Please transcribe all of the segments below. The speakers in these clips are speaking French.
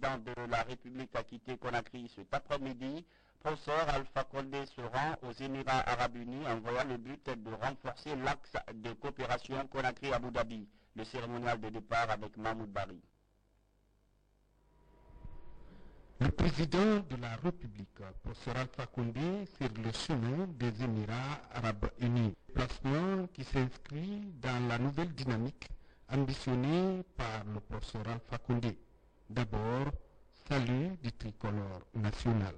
président de la République a quitté Conakry cet après-midi. Professeur Alpha Condé se rend aux Émirats Arabes Unis en voyant le but de renforcer l'axe de coopération Conakry-Abu Dhabi. Le cérémonial de départ avec Mahmoud Bari. Le président de la République, professeur Alpha Condé, sur le chemin des Émirats Arabes Unis. Placement qui s'inscrit dans la nouvelle dynamique ambitionnée par le professeur Alpha Condé. D'abord, salut du tricolore national.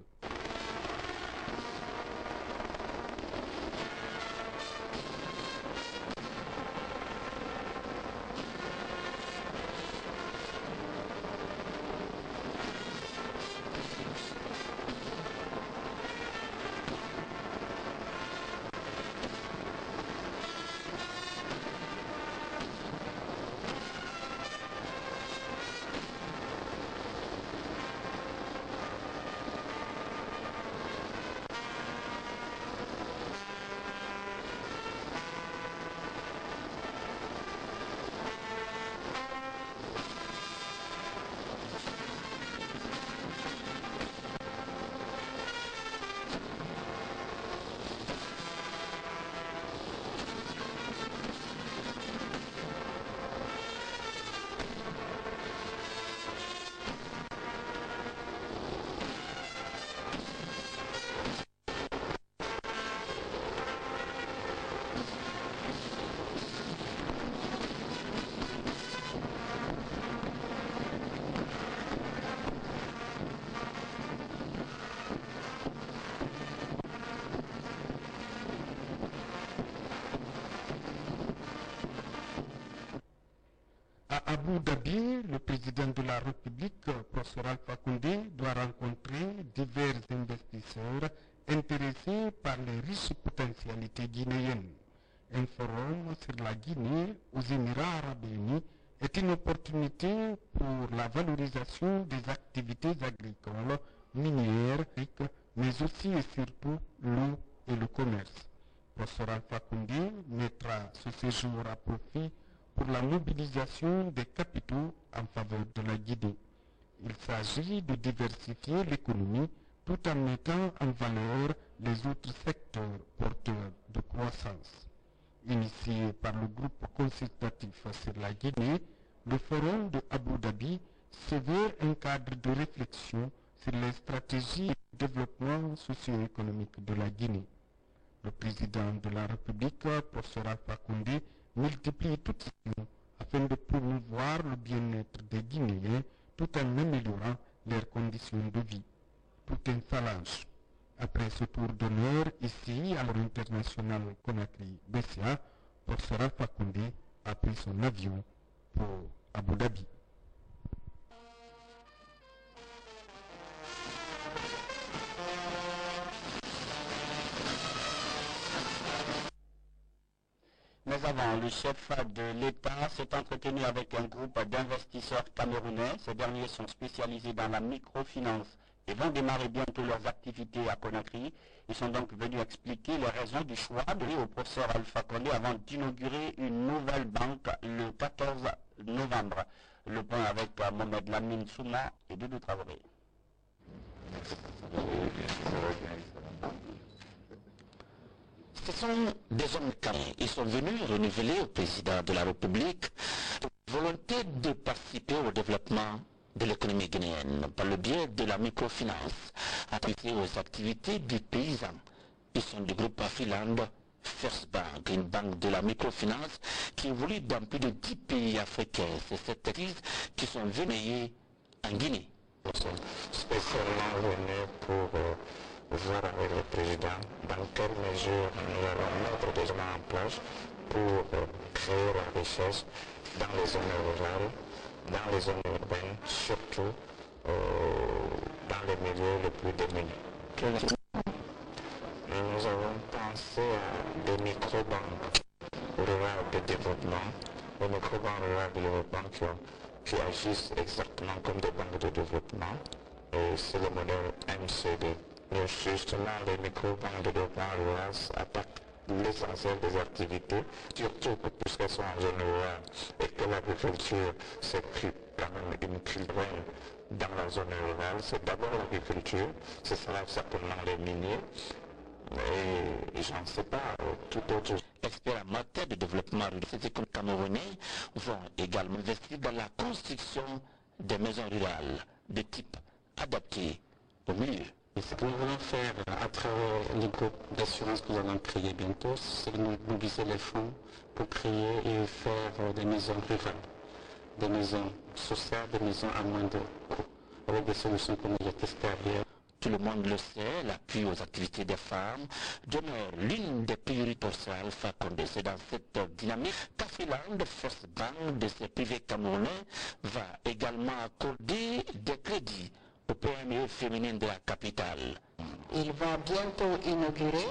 À Abu Dhabi, le président de la République, professeur Alpha Condé, doit rencontrer divers investisseurs intéressés par les riches potentialités guinéennes. Un forum sur la Guinée aux Émirats Arabes Unis est une opportunité pour la valorisation des activités agricoles, minières, mais aussi et surtout l'eau et le commerce. Professeur Alpha Condé mettra ce séjour à profit pour la mobilisation des capitaux en faveur de la Guinée. Il s'agit de diversifier l'économie tout en mettant en valeur les autres secteurs porteurs de croissance. Initié par le groupe consultatif sur la Guinée, le forum de Abu Dhabi se veut un cadre de réflexion sur les stratégies de développement socio-économique de la Guinée. Le président de la République, professeur Alpha Condé, multiplie toutes ces actions afin de promouvoir le bien-être des Guinéens tout en améliorant leurs conditions de vie. Tout un phalange. Après ce tour d'honneur ici à l'aéroport international Conakry-Bessia, professeur Alpha Condé a pris son avion pour Abu Dhabi. Mais avant, le chef de l'État s'est entretenu avec un groupe d'investisseurs camerounais. Ces derniers sont spécialisés dans la microfinance et vont démarrer bientôt leurs activités à Conakry. Ils sont donc venus expliquer les raisons du choix donné au professeur Alpha Condé avant d'inaugurer une nouvelle banque le 14 novembre. Le point avec Mohamed Lamine Souma et Doudou Traoré. Ce sont des hommes carrés. Ils sont venus renouveler au président de la République la volonté de participer au développement de l'économie guinéenne par le biais de la microfinance, appliquée aux activités des paysans. Ils sont du groupe Afriland First Bank, une banque de la microfinance qui évolue dans plus de 10 pays africains. C'est cette crise qui sont venus en Guinée. Nous sommes spécialement venus pour voir avec le président dans quelle mesure nous allons mettre des gens en place pour créer la richesse dans les zones rurales, dans les zones urbaines, surtout dans les milieux les plus démunis. Et nous avons pensé à des micro-banques rurales de développement, des micro-banques rurales de développement qui agissent exactement comme des banques de développement. Et c'est le modèle MCD. Justement, les micro-banques de développement rural attaquent l'essentiel des activités, surtout puisqu'elles sont en zone rurale et que l'agriculture s'est pris quand même une culture dans la zone rurale. C'est d'abord l'agriculture, ce sera certainement les miniers et j'en sais pas, tout autre. Experts en matière de développement rural, ces écoles camerounais vont également investir dans la construction des maisons rurales de type adapté au milieu. Et ce que nous voulons faire à travers les groupes d'assurance que nous allons créer bientôt, c'est de mobiliser les fonds pour créer et faire des maisons rurales, des maisons sociales, des maisons à moins de coûts, avec des solutions qu'on a testées ailleurs. Tout le monde le sait, l'appui aux activités des femmes demeure l'une des priorités pour Alpha Condé. C'est dans cette dynamique qu'Afriland, First Bank de ses privés camerounais, va également accorder des crédits aux PME féminines de la capitale. Il va bientôt inaugurer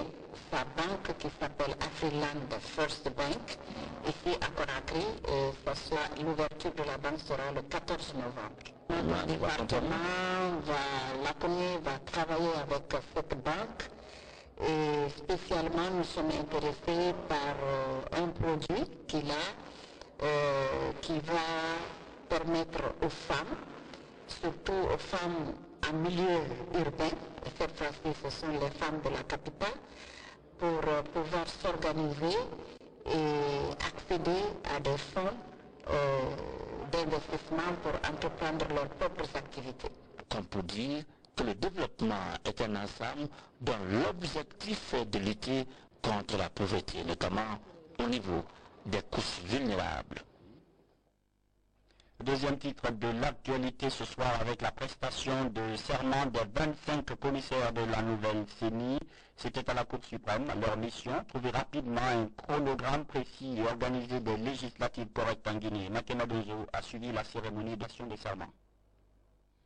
sa banque qui s'appelle Afriland First Bank ici à Conakry et l'ouverture de la banque sera le 14 novembre. Notre département va travailler avec cette banque et spécialement nous sommes intéressés par un produit qu'il a qui va permettre aux femmes, surtout aux femmes en milieu urbain, cette fois-ci ce sont les femmes de la capitale, pour pouvoir s'organiser et accéder à des fonds d'investissement pour entreprendre leurs propres activités. Comme pour dire que le développement est un ensemble dont l'objectif est de lutter contre la pauvreté, notamment au niveau des couches vulnérables. Deuxième titre de l'actualité ce soir avec la prestation de serment des 25 commissaires de la nouvelle CENI. C'était à la Cour suprême. Leur mission, trouver rapidement un chronogramme précis et organiser des législatives correctes en Guinée. Makena Donzo a suivi la cérémonie d'action des serments.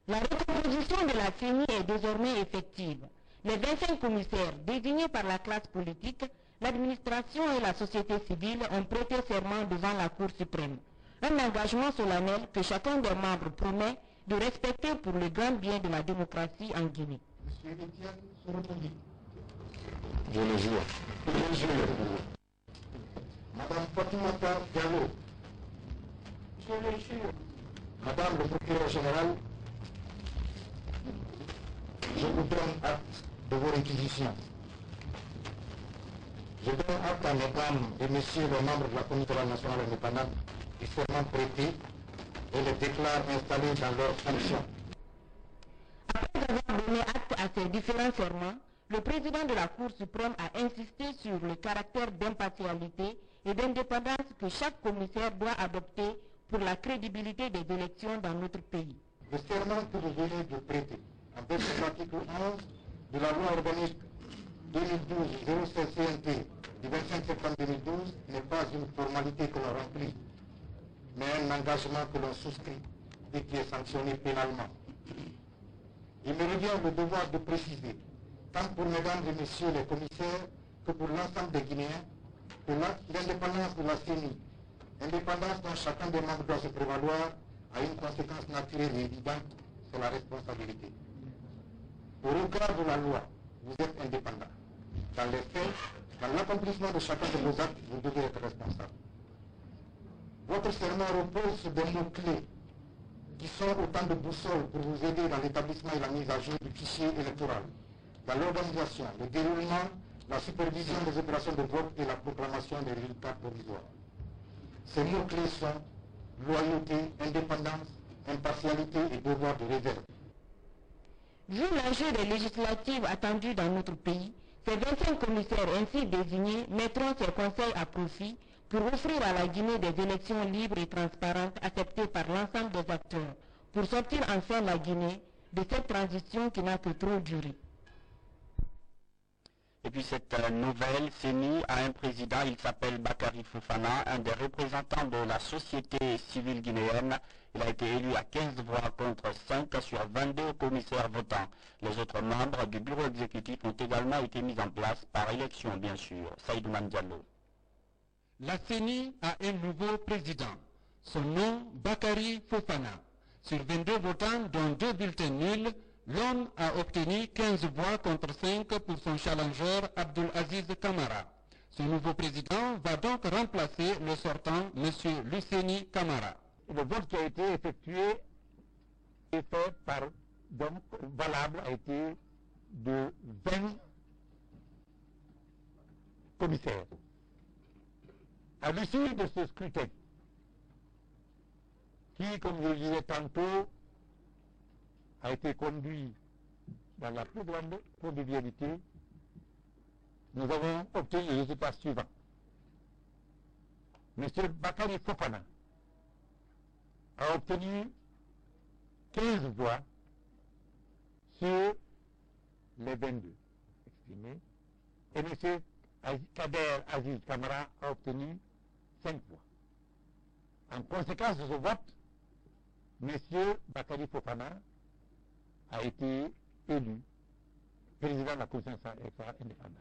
La recomposition de la CENI est désormais effective. Les 25 commissaires désignés par la classe politique, l'administration et la société civile ont prêté serment devant la Cour suprême. Un engagement solennel que chacun des membres promet de respecter pour le grand bien de la démocratie en Guinée. Monsieur Etienne Sorotondi. Je le jure. Madame Fatimata Diallo. Je le jure. Madame le procureur général, je vous donne acte de vos réquisitions. Je donne acte à mesdames et messieurs les membres de la Comité nationale indépendante du serment prêté et les déclare installés dans leurs fonctions. Après avoir donné acte à ces différents serments, le président de la Cour suprême a insisté sur le caractère d'impartialité et d'indépendance que chaque commissaire doit adopter pour la crédibilité des élections dans notre pays. Le serment que vous venez de prêter, en vertu de l'article 11 de la loi organique 2012-06 CNT du 25 septembre 2012 n'est pas une formalité que l'on remplit, mais un engagement que l'on souscrit et qui est sanctionné pénalement. Il me revient le devoir de préciser, tant pour mesdames et messieurs les commissaires que pour l'ensemble des Guinéens, que l'indépendance de la CENI, indépendance dont chacun des membres doit se prévaloir, a une conséquence naturelle et évidente, c'est la responsabilité. Au regard de la loi, vous êtes indépendant. Dans les faits, dans l'accomplissement de chacun de vos actes, vous devez être responsable. Votre serment repose sur des mots-clés qui sont autant de boussoles pour vous aider dans l'établissement et la mise à jour du fichier électoral, dans l'organisation, le déroulement, la supervision des opérations de vote et la proclamation des résultats provisoires. Ces mots-clés sont loyauté, indépendance, impartialité et devoir de réserve. Vu l'enjeu des législatives attendues dans notre pays, ces 25 commissaires ainsi désignés mettront ces conseils à profit pour offrir à la Guinée des élections libres et transparentes acceptées par l'ensemble des acteurs, pour sortir enfin la Guinée de cette transition qui n'a que trop duré. Et puis cette nouvelle CENI a un président, il s'appelle Bakary Fofana, un des représentants de la société civile guinéenne. Il a été élu à 15 voix contre 5 sur 22 commissaires votants. Les autres membres du bureau exécutif ont également été mis en place par élection, bien sûr. Saïdouman Diallo. La CENI a un nouveau président. Son nom, Bakary Fofana. Sur 22 votants, dont 2 bulletins nuls, l'homme a obtenu 15 voix contre 5 pour son challenger Abdul Aziz Kamara. Ce nouveau président va donc remplacer le sortant, M. Luceni Camara. Le vote qui a été effectué est fait par, donc valable, a été de 20 commissaires. À l'issue de ce scrutin, qui, comme je le disais tantôt, a été conduit dans la plus grande convivialité, nous avons obtenu les résultats suivants. M. Bakary Fofana a obtenu 15 voix sur les 22 exprimés, et M. Kader Aziz Kamara a obtenu 5 voix. En conséquence de ce vote, M. Bakary Fofana a été élu président de la Commission électorale indépendante.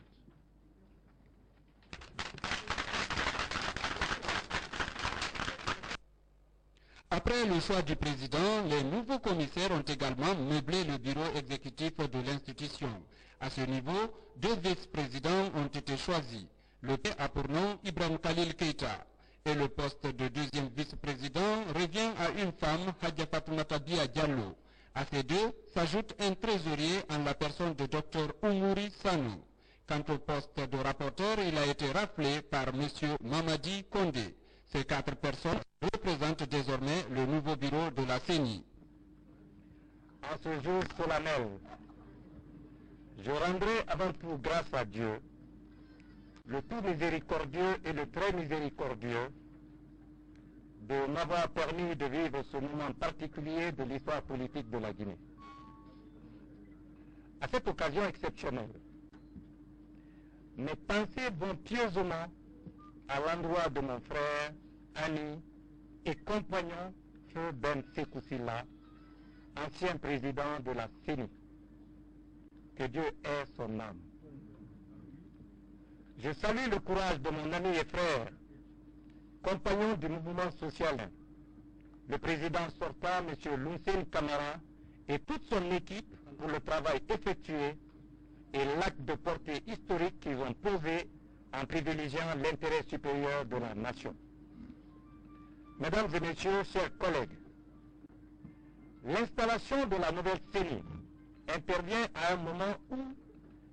Après le choix du président, les nouveaux commissaires ont également meublé le bureau exécutif de l'institution. À ce niveau, 2 vice-présidents ont été choisis. Le P a pour nom Ibrahim Khalil Keita. Et le poste de 2e vice-président revient à une femme, Hadja Fatoumata Bia Diallo. À ces deux s'ajoute un trésorier en la personne de Dr Oumouri Sanou. Quant au poste de rapporteur, il a été rappelé par M. Mamadi Kondé. Ces 4 personnes représentent désormais le nouveau bureau de la CENI. En ce jour solennel, je rendrai avant tout grâce à Dieu, le tout miséricordieux et le très miséricordieux, de m'avoir permis de vivre ce moment particulier de l'histoire politique de la Guinée. À cette occasion exceptionnelle, mes pensées vont pieusement à l'endroit de mon frère, ami et compagnon, Feu Ben Sékou Sylla, ancien président de la CENI. Que Dieu ait son âme. Je salue le courage de mon ami et frère, compagnon du mouvement social, le président sortant, M. Luceni Camara, et toute son équipe pour le travail effectué et l'acte de portée historique qu'ils ont posé en privilégiant l'intérêt supérieur de la nation. Mesdames et messieurs, chers collègues, l'installation de la nouvelle CENI intervient à un moment où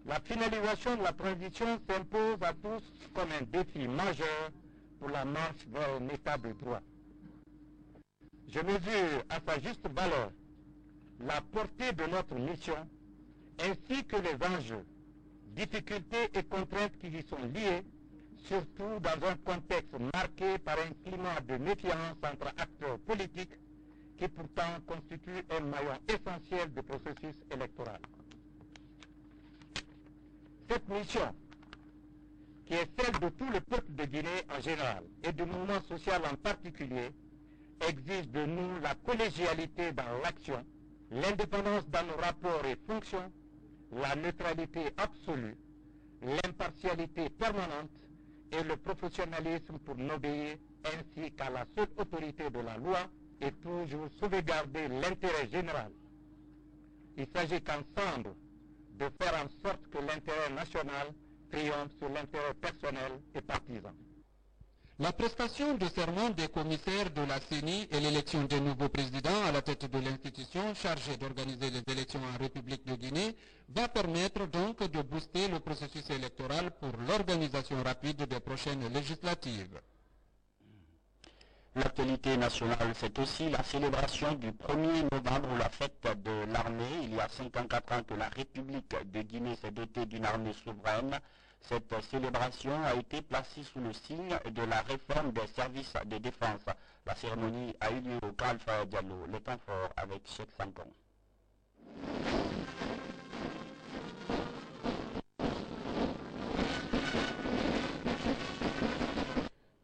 la finalisation de la transition s'impose à tous comme un défi majeur pour la marche vers un étable droit. Je mesure à sa juste valeur la portée de notre mission ainsi que les enjeux, difficultés et contraintes qui y sont liées, surtout dans un contexte marqué par un climat de méfiance entre acteurs politiques qui pourtant constitue un maillon essentiel du processus électoral. Cette mission, qui est celle de tout le peuple de Guinée en général et du mouvement social en particulier, exige de nous la collégialité dans l'action, l'indépendance dans nos rapports et fonctions, la neutralité absolue, l'impartialité permanente et le professionnalisme pour n'obéir ainsi qu'à la seule autorité de la loi et toujours sauvegarder l'intérêt général. Il s'agit qu'ensemble de faire en sorte que l'intérêt national triomphe sur l'intérêt personnel et partisan. La prestation de serment des commissaires de la CENI et l'élection des nouveaux présidents à la tête de l'institution chargée d'organiser les élections en République de Guinée va permettre donc de booster le processus électoral pour l'organisation rapide des prochaines législatives. L'actualité nationale, c'est aussi la célébration du 1er novembre, la fête de l'armée. Il y a 54 ans que la République de Guinée s'est dotée d'une armée souveraine. Cette célébration a été placée sous le signe de la réforme des services de défense. La cérémonie a eu lieu au Camp Alpha Diallo, le temps fort avec Cheikh Santon.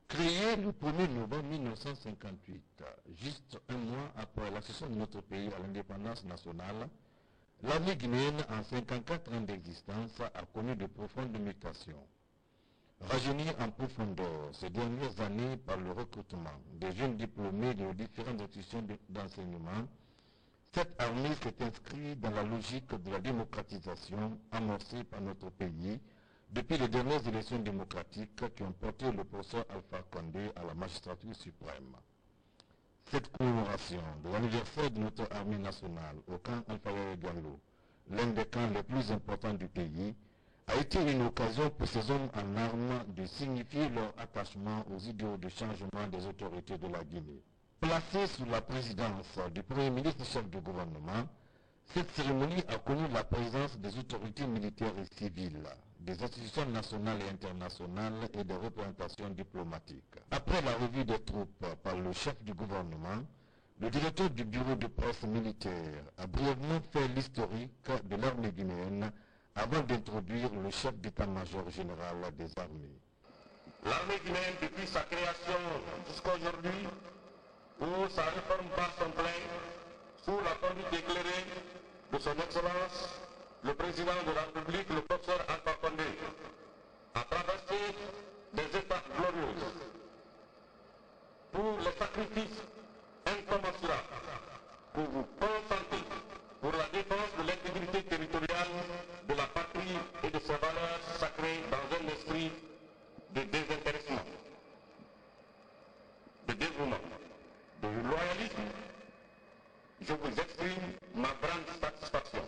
Créé le 1er novembre 1958, juste un mois après l'accession de notre pays à l'indépendance nationale, l'armée guinéenne, en 54 ans d'existence, a connu de profondes mutations. Rajeunie en profondeur ces dernières années par le recrutement des jeunes diplômés de différentes institutions d'enseignement, cette armée s'est inscrite dans la logique de la démocratisation amorcée par notre pays depuis les dernières élections démocratiques qui ont porté le professeur Alpha Condé à la magistrature suprême. Cette commémoration de l'anniversaire de notre armée nationale au camp Alpha Yaya Diallo, l'un des camps les plus importants du pays, a été une occasion pour ces hommes en armes de signifier leur attachement aux idéaux de changement des autorités de la Guinée. Placée sous la présidence du Premier ministre chef du gouvernement, cette cérémonie a connu la présence des autorités militaires et civiles, des institutions nationales et internationales et des représentations diplomatiques. Après la revue des troupes par le chef du gouvernement, le directeur du bureau de presse militaire a brièvement fait l'historique de l'armée guinéenne avant d'introduire le chef d'état-major général des armées. L'armée guinéenne, depuis sa création jusqu'à aujourd'hui, où sa réforme bat son plein, sous la conduite éclairée de son Excellence, le président de la République, le professeur Alpha Condé, a traversé des étapes glorieuses pour les sacrifices incommensurables que vous consentez pour la défense de l'intégrité territoriale de la patrie et de ses valeurs sacrées dans un esprit de désintéressement, de dévouement, de loyalisme. Je vous exprime ma grande satisfaction.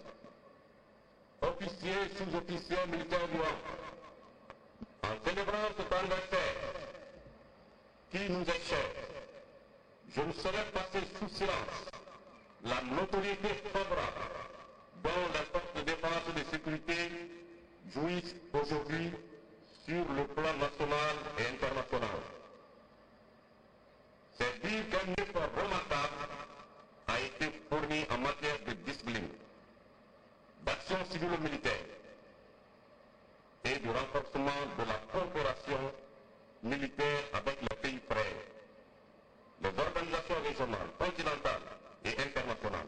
Officiers, sous-officiers, militaires du rang, en célébrant cet anniversaire qui nous est cher, je ne saurais passer sous silence la notoriété favorable dont les forces de défense et de sécurité jouissent aujourd'hui sur le plan national et international. C'est dire qu'un effort remarquable a été fourni en matière de discipline, d'action civilo-militaire et du renforcement de la coopération militaire avec les pays frères, les organisations régionales, continentales et internationales.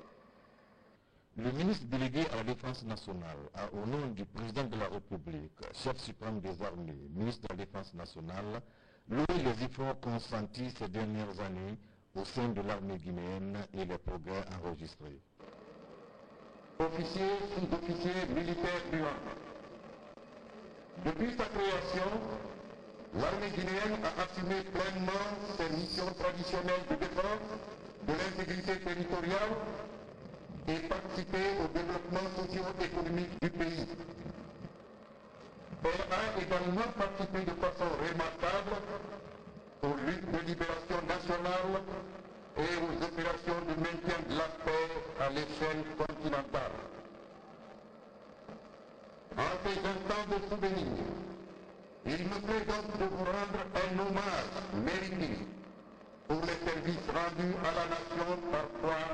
Le ministre délégué à la Défense nationale a, au nom du président de la République, chef suprême des armées, ministre de la Défense nationale, loué les efforts consentis ces dernières années au sein de l'armée guinéenne et les progrès enregistrés. Officiers, sous-officiers, militaires du rang. Depuis sa création, l'armée guinéenne a assumé pleinement ses missions traditionnelles de défense de l'intégrité territoriale et participé au développement socio-économique du pays. Elle a également participé de façon remarquable aux luttes de libération nationale et aux opérations de maintien de la paix à l'échelle continentale. En ces instants de souvenir, il me plaît donc de vous rendre un hommage mérité pour les services rendus à la nation parfois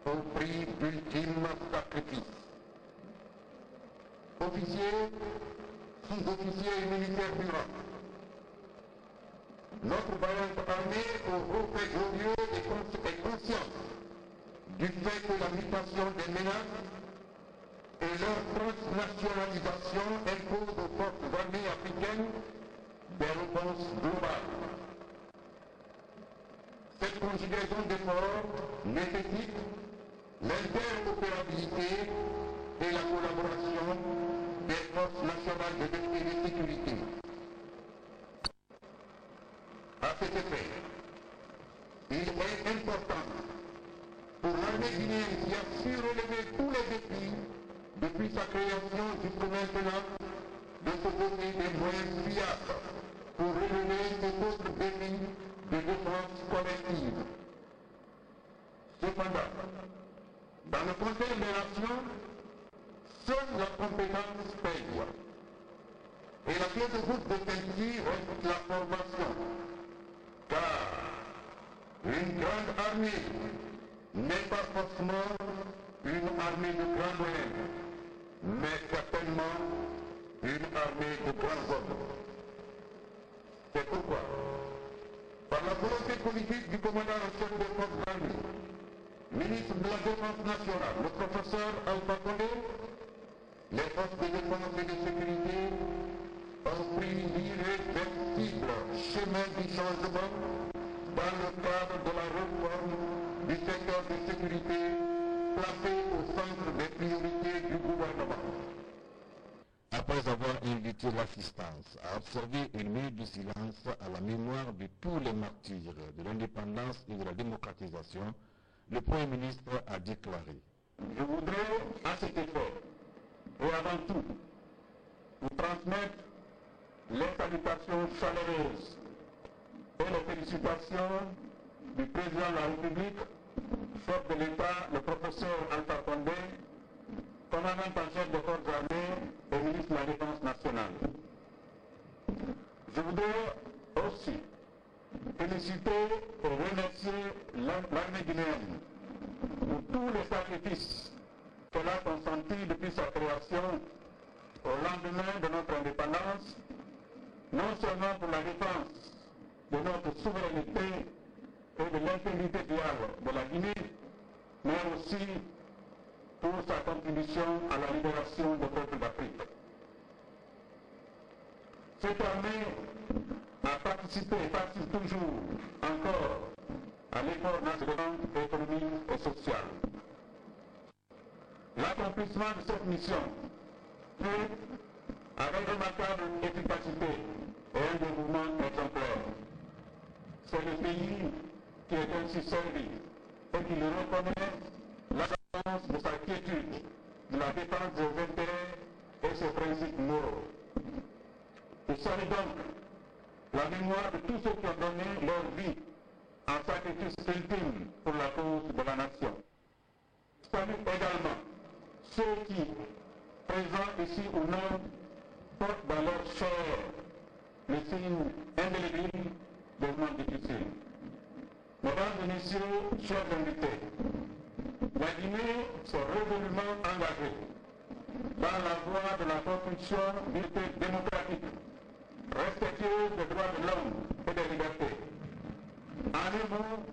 au prix d'ultime sacrifice. Officiers, sous-officiers et militaires du rang, notre vaillante armée au haut fait glorieux est consciente du fait que la mutation des menaces et leur transnationalisation impose aux forces armées africaines des réponses globales. Cette conjugaison d'efforts nécessite l'interopérabilité et la collaboration des forces nationales de défense et de sécurité. À cet effet, il est important pour l'armée guinéenne qui a su relever tous les défis depuis sa création jusqu'à maintenant de se doter des moyens fiables pour relever ces autres défis de défense collective. Cependant, dans le contexte des nations, seule la compétence paye. Et la clé de voûte de celle-ci reste la formation. Car une grande armée n'est pas forcément une armée de grands moyens, mais certainement une armée de grands hommes. C'est pourquoi, par la volonté politique du commandant en chef des forces armées, ministre de la Défense nationale, le professeur Alpha Condé, les forces de défense et de sécurité ont pris l'irréversible chemin du changement dans le cadre de la réforme du secteur de sécurité placé au centre des priorités du gouvernement. Après avoir invité d'amitié et l'assistance, a observé une minute de silence à la mémoire de tous les martyrs de l'indépendance et de la démocratisation, le Premier ministre a déclaré. Je voudrais, à cet effet, et avant tout, vous transmettre les salutations chaleureuses et les félicitations du président de la République, chef de l'État, le professeur Alpha Condé, commandant en chef des forces armées et ministre de la Défense nationale. Je voudrais aussi féliciter et remercier l'armée guinéenne pour tous les sacrifices qu'elle a consentis depuis sa création au lendemain de notre indépendance, non seulement pour la défense de notre souveraineté et de l'intégrité de la Guinée, mais aussi pour sa contribution à la libération des peuples d'Afrique. Cette armée a participé et participe toujours encore à l'effort national, économique et social. L'accomplissement de cette mission fait avec remarquable efficacité et un dévouement exemplaire. C'est le pays qui est ainsi servi et qui le reconnaît l'assurance de sa quiétude, de la défense des intérêts et ses principes moraux. Je salue donc la mémoire de tous ceux qui ont donné leur vie en sacrifice ultime pour la cause de la nation. Je salue également ceux qui, présents ici ou non, portent dans leur chair le signe indélébile des moments difficiles. Mesdames et messieurs, chers invités, la Guinée s'est résolument engagée dans la voie de la construction d'une paix démocratique, respectueuse des droits de l'homme et des libertés. En un mot,